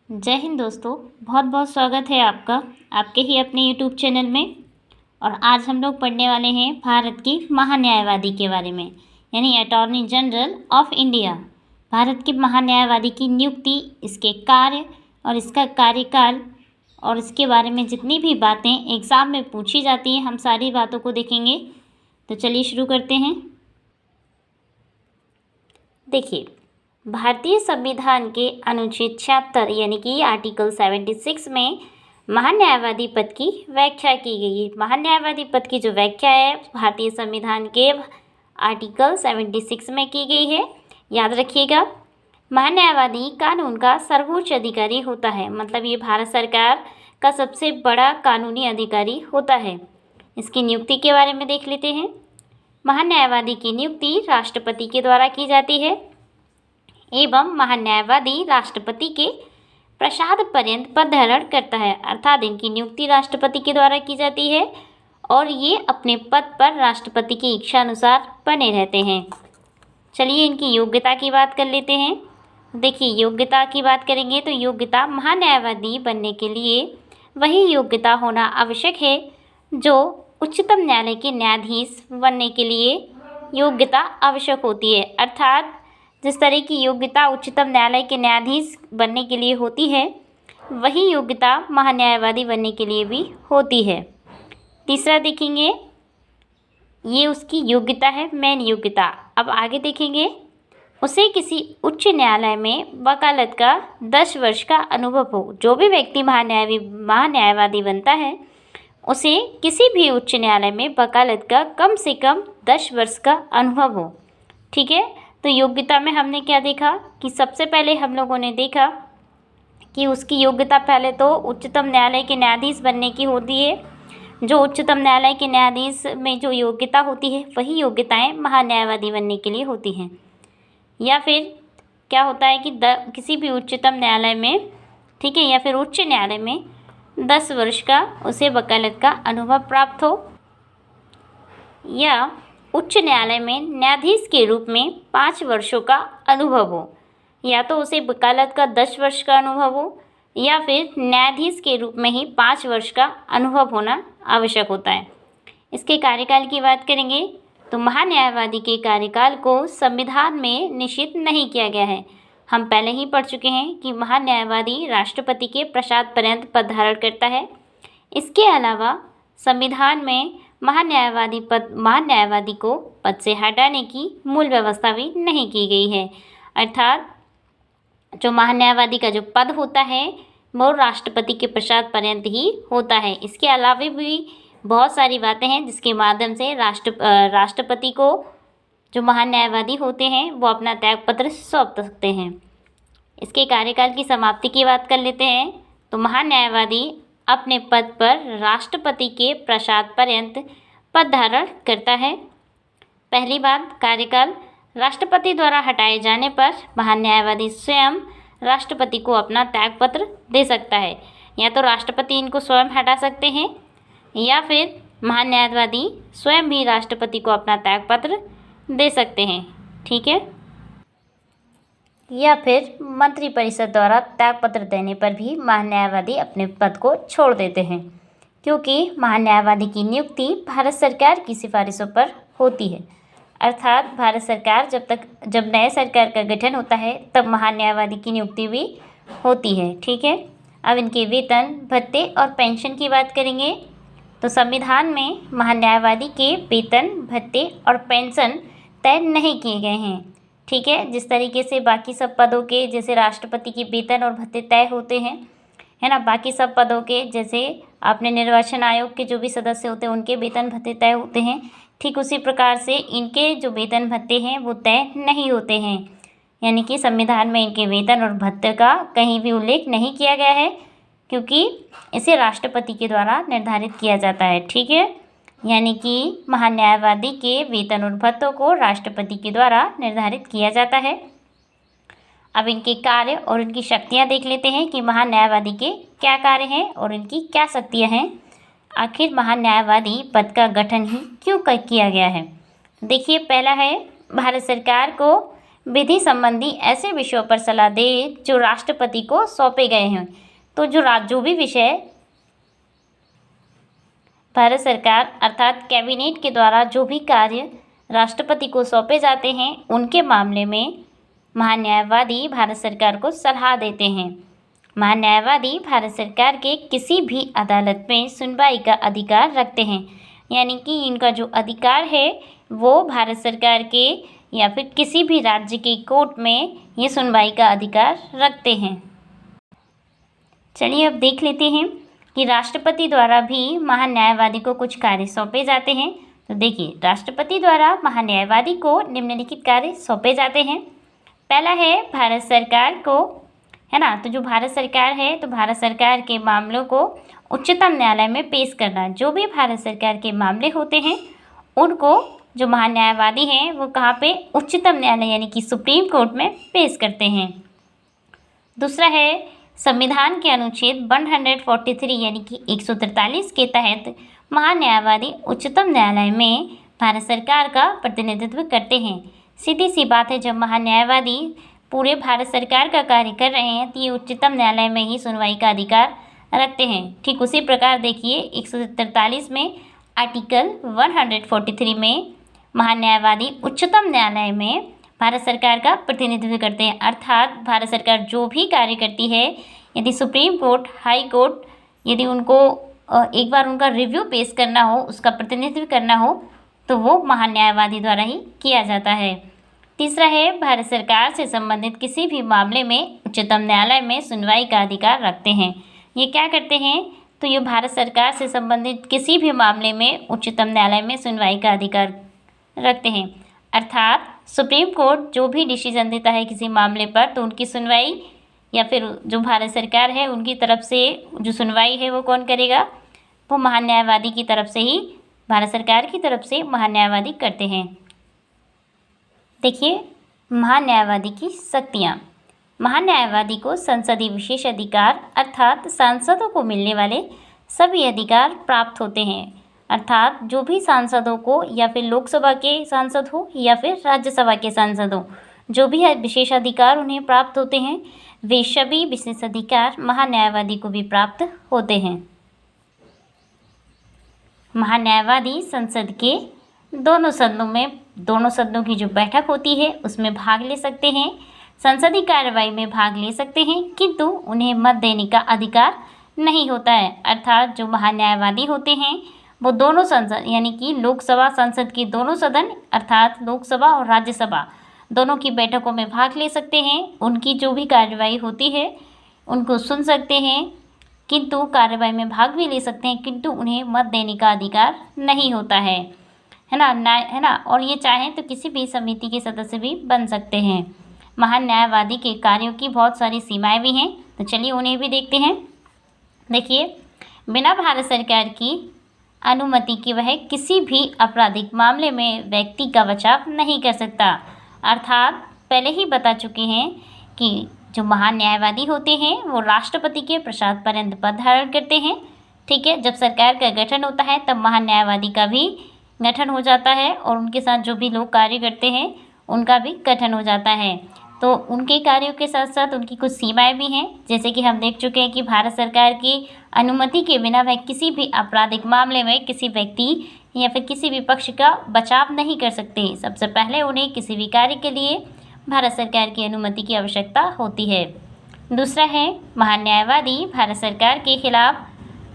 जय हिंद दोस्तों। बहुत बहुत स्वागत है आपका आपके ही अपने यूट्यूब चैनल में। और आज हम लोग पढ़ने वाले हैं भारत की महान्यायवादी के बारे में, यानी attorney general of India. Bharat के महान्यायवादी की नियुक्ति, इसके कार्य और इसका कार्यकाल और इसके बारे में जितनी भी बातें एग्ज़ाम में पूछी जाती हैं, हम सारी बातों को देखेंगे। तो चलिए शुरू करते हैं। देखिए, भारतीय संविधान के अनुच्छेद 76 यानी कि आर्टिकल 76 में महान्यायवादी पद की व्याख्या की गई है। महान्यायवादी पद की जो व्याख्या है भारतीय संविधान के आर्टिकल 76 में की गई है। याद रखिएगा, महान्यायवादी कानून का सर्वोच्च अधिकारी होता है, मतलब ये भारत सरकार का सबसे बड़ा कानूनी अधिकारी होता है। इसकी नियुक्ति के बारे में देख लेते हैं। महान्यायवादी की नियुक्ति राष्ट्रपति के द्वारा की जाती है एवं महान्यायवादी राष्ट्रपति के प्रसाद पर्यंत पद धारण करता है, अर्थात इनकी नियुक्ति राष्ट्रपति के द्वारा की जाती है और ये अपने पद पर राष्ट्रपति की इच्छा अनुसार बने रहते हैं। चलिए इनकी योग्यता की बात कर लेते हैं। देखिए, योग्यता की बात करेंगे तो योग्यता महान्यायवादी बनने के लिए वही योग्यता होना आवश्यक है जो उच्चतम न्यायालय के न्यायाधीश बनने के लिए योग्यता आवश्यक होती है। अर्थात जिस तरह की योग्यता उच्चतम न्यायालय के न्यायाधीश बनने के लिए होती है, वही योग्यता महान्यायवादी बनने के लिए भी होती है। तीसरा देखेंगे, ये उसकी योग्यता है, मेन योग्यता। अब आगे देखेंगे, उसे किसी उच्च न्यायालय में वकालत का 10 वर्ष का अनुभव हो। जो भी व्यक्ति महान्यायवादी बनता है, उसे किसी भी उच्च न्यायालय में वकालत का कम से कम 10 वर्ष का अनुभव हो। ठीक है, तो योग्यता में हमने क्या देखा कि सबसे पहले हम लोगों ने देखा कि उसकी योग्यता पहले तो उच्चतम न्यायालय के न्यायाधीश बनने की होती है। जो उच्चतम न्यायालय के न्यायाधीश में जो योग्यता होती है, वही योग्यताएं महान्यायवादी बनने के लिए होती हैं। या फिर क्या होता है कि किसी भी उच्चतम न्यायालय में, ठीक है, या फिर उच्च न्यायालय में 10 वर्ष का उसे वकालत का अनुभव प्राप्त हो, या उच्च न्यायालय में न्यायाधीश के रूप में 5 वर्षों का अनुभव हो। या तो उसे वकालत का 10 वर्ष का अनुभव हो या फिर न्यायाधीश के रूप में ही 5 वर्ष का अनुभव होना आवश्यक होता है। इसके कार्यकाल की बात करेंगे तो महान्यायवादी के कार्यकाल को संविधान में निश्चित नहीं किया गया है। हम पहले ही पढ़ चुके हैं कि महान्यायवादी राष्ट्रपति के प्रसाद पर्यंत पद धारण करता है। इसके अलावा संविधान में महान्यायवादी को पद से हटाने की मूल व्यवस्था भी नहीं की गई है। अर्थात जो महान्यायवादी का जो पद होता है वो राष्ट्रपति के प्रसाद पर्यंत ही होता है। इसके अलावा भी बहुत सारी बातें हैं जिसके माध्यम से राष्ट्रपति को जो महान्यायवादी होते हैं वो अपना त्यागपत्र सौंप सकते हैं। इसके कार्यकाल की समाप्ति की बात कर लेते हैं तो महान्यायवादी अपने पद पर राष्ट्रपति के प्रसाद पर्यंत पद धारण करता है। पहली बात, कार्यकाल राष्ट्रपति द्वारा हटाए जाने पर महान्यायवादी स्वयं राष्ट्रपति को अपना त्यागपत्र दे सकता है। या तो राष्ट्रपति इनको स्वयं हटा सकते हैं या फिर महान्यायवादी स्वयं भी राष्ट्रपति को अपना त्यागपत्र दे सकते हैं। ठीक है, या फिर मंत्रिपरिषद द्वारा त्यागपत्र देने पर भी महान्यायवादी अपने पद को छोड़ देते हैं, क्योंकि महान्यायवादी की नियुक्ति भारत सरकार की सिफारिशों पर होती है। अर्थात भारत सरकार जब नए सरकार का गठन होता है तब महान्यायवादी की नियुक्ति भी होती है। ठीक है, अब इनके वेतन, भत्ते और पेंशन की बात करेंगे तो संविधान में महान्यायवादी के वेतन, भत्ते और पेंशन तय नहीं किए गए हैं। ठीक है, जिस तरीके से बाकी सब पदों के, जैसे राष्ट्रपति के वेतन और भत्ते तय होते हैं, है ना, बाकी सब पदों के, जैसे आपने निर्वाचन आयोग के जो भी सदस्य होते हैं उनके वेतन भत्ते तय होते हैं, ठीक उसी प्रकार से इनके जो वेतन भत्ते हैं वो तय नहीं होते हैं। यानी कि संविधान में इनके वेतन और भत्ते का कहीं भी उल्लेख नहीं किया गया है, क्योंकि इसे राष्ट्रपति के द्वारा निर्धारित किया जाता है। ठीक है, यानी कि महान्यायवादी के वेतन और भत्तों को राष्ट्रपति के द्वारा निर्धारित किया जाता है। अब इनके कार्य और इनकी शक्तियाँ देख लेते हैं कि महान्यायवादी के क्या कार्य हैं और इनकी क्या शक्तियाँ हैं। आखिर महान्यायवादी पद का गठन ही क्यों किया गया है। देखिए, पहला है भारत सरकार को विधि संबंधी ऐसे विषयों पर सलाह दे जो राष्ट्रपति को सौंपे गए हैं। तो जो भी विषय भारत सरकार अर्थात कैबिनेट के द्वारा जो भी कार्य राष्ट्रपति को सौंपे जाते हैं, उनके मामले में महान्यायवादी भारत सरकार को सलाह देते हैं। महान्यायवादी भारत सरकार के किसी भी अदालत में सुनवाई का अधिकार रखते हैं, यानी कि इनका जो अधिकार है वो भारत सरकार के या फिर किसी भी राज्य के कोर्ट में ये सुनवाई का अधिकार रखते हैं। चलिए अब देख लेते हैं कि राष्ट्रपति द्वारा भी महान्यायवादी को कुछ कार्य सौंपे जाते हैं। तो देखिए, राष्ट्रपति द्वारा महान्यायवादी को निम्नलिखित कार्य सौंपे जाते हैं। पहला है भारत सरकार को, है ना, तो जो भारत सरकार है तो भारत सरकार के मामलों को उच्चतम न्यायालय में पेश करना। जो भी भारत सरकार के मामले होते हैं उनको जो महान्यायवादी हैं वो कहाँ पे, उच्चतम न्यायालय यानी कि सुप्रीम कोर्ट में पेश करते हैं। दूसरा है संविधान के अनुच्छेद 143 यानी कि 143 के तहत महान्यायवादी उच्चतम न्यायालय में भारत सरकार का प्रतिनिधित्व करते हैं। सीधी सी बात है, जब महान्यायवादी पूरे भारत सरकार का कार्य कर रहे हैं तो ये उच्चतम न्यायालय में ही सुनवाई का अधिकार रखते हैं। ठीक उसी प्रकार देखिए 143 में आर्टिकल 143 में महान्यायवादी उच्चतम न्यायालय में भारत सरकार का प्रतिनिधित्व करते हैं। अर्थात भारत सरकार जो भी कार्य करती है, यदि सुप्रीम कोर्ट, हाई कोर्ट, यदि उनको एक बार उनका रिव्यू पेश करना हो, उसका प्रतिनिधित्व करना हो, तो वो महान्यायवादी द्वारा ही किया जाता है। तीसरा है भारत सरकार से संबंधित किसी भी मामले में उच्चतम न्यायालय में सुनवाई का अधिकार रखते हैं। ये क्या करते हैं, तो ये भारत सरकार से संबंधित किसी भी मामले में उच्चतम न्यायालय में सुनवाई का अधिकार रखते हैं। अर्थात सुप्रीम कोर्ट जो भी डिसीजन देता है किसी मामले पर, तो उनकी सुनवाई या फिर जो भारत सरकार है उनकी तरफ से जो सुनवाई है वो कौन करेगा, वो महान्यायवादी की तरफ से ही, भारत सरकार की तरफ से महान्यायवादी करते हैं। देखिए महान्यायवादी की शक्तियाँ। महान्यायवादी को संसदीय विशेष अधिकार अर्थात सांसदों को मिलने वाले सभी अधिकार प्राप्त होते हैं। अर्थात जो भी सांसदों को, या फिर लोकसभा के सांसद हो या फिर राज्यसभा के सांसद हो, जो भी विशेष अधिकार उन्हें प्राप्त होते हैं, वे सभी विशेष अधिकार महान्यायवादी को भी प्राप्त होते हैं। महान्यायवादी संसद के दोनों सदनों की जो बैठक होती है उसमें भाग ले सकते हैं, संसदीय कार्रवाई में भाग ले सकते हैं, किंतु उन्हें मत देने का अधिकार नहीं होता है। अर्थात जो महान्यायवादी होते हैं वो दोनों संसद यानी कि लोकसभा संसद के दोनों सदन अर्थात लोकसभा और राज्यसभा दोनों की बैठकों में भाग ले सकते हैं। उनकी जो भी कार्रवाई होती है उनको सुन सकते हैं, किंतु कार्रवाई में भाग भी ले सकते हैं, किंतु उन्हें मत देने का अधिकार नहीं होता है ना। और ये चाहें तो किसी भी समिति के सदस्य भी बन सकते हैं। महान्यायवादी के कार्यों की बहुत सारी सीमाएं भी हैं, तो चलिए उन्हें भी देखते हैं। देखिए, बिना भारत सरकार की अनुमति के वह किसी भी आपराधिक मामले में व्यक्ति का बचाव नहीं कर सकता। अर्थात पहले ही बता चुके हैं कि जो महान्यायवादी होते हैं वो राष्ट्रपति के प्रसाद पर्यंत पद धारण करते हैं। ठीक है, जब सरकार का गठन होता है तब महान्यायवादी का भी गठन हो जाता है और उनके साथ जो भी लोग कार्य करते हैं उनका भी गठन हो जाता है। तो उनके कार्यों के साथ साथ उनकी कुछ सीमाएं भी हैं, जैसे कि हम देख चुके हैं कि भारत सरकार की अनुमति के बिना वह किसी भी आपराधिक मामले में किसी व्यक्ति या फिर किसी भी पक्ष का बचाव नहीं कर सकते। सबसे पहले उन्हें किसी भी कार्य के लिए भारत सरकार की अनुमति की आवश्यकता होती है। दूसरा है महान्यायवादी भारत सरकार के खिलाफ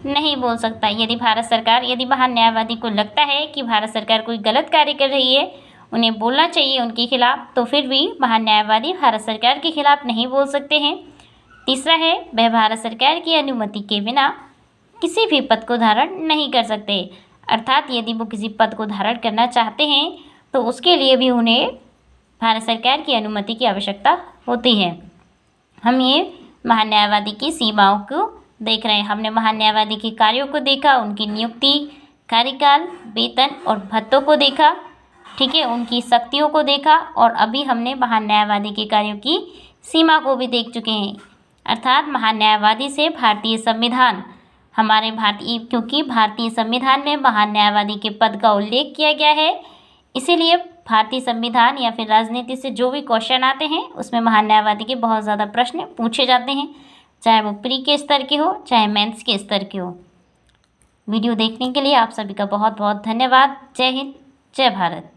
नहीं बोल सकता। यदि महान्यायवादी को लगता है कि भारत सरकार कोई गलत कार्य कर रही है, उन्हें बोलना चाहिए उनके खिलाफ, तो फिर भी महान्यायवादी भारत सरकार के खिलाफ नहीं बोल सकते हैं। तीसरा है वह भारत सरकार की अनुमति के बिना किसी भी पद को धारण नहीं कर सकते। अर्थात यदि वो किसी पद को धारण करना चाहते हैं तो उसके लिए भी उन्हें भारत सरकार की अनुमति की आवश्यकता होती है। हम ये महान्यायवादी की सीमाओं को देख रहे हैं। हमने महान्यायवादी के कार्यों को देखा, उनकी नियुक्ति, कार्यकाल, वेतन और भत्तों को देखा। ठीक है, उनकी शक्तियों को देखा और अभी हमने महान्यायवादी के कार्यों की सीमा को भी देख चुके हैं। अर्थात महान्यायवादी से भारतीय संविधान क्योंकि भारतीय संविधान में महान्यायवादी के पद का उल्लेख किया गया है, इसीलिए भारतीय संविधान या फिर राजनीति से जो भी क्वेश्चन आते हैं उसमें महान न्यायवादी के बहुत ज़्यादा प्रश्न पूछे जाते हैं, चाहे वो प्री के स्तर के हो चाहे मेंस के स्तर के हो। वीडियो देखने के लिए आप सभी का बहुत बहुत धन्यवाद। जय हिंद, जय भारत।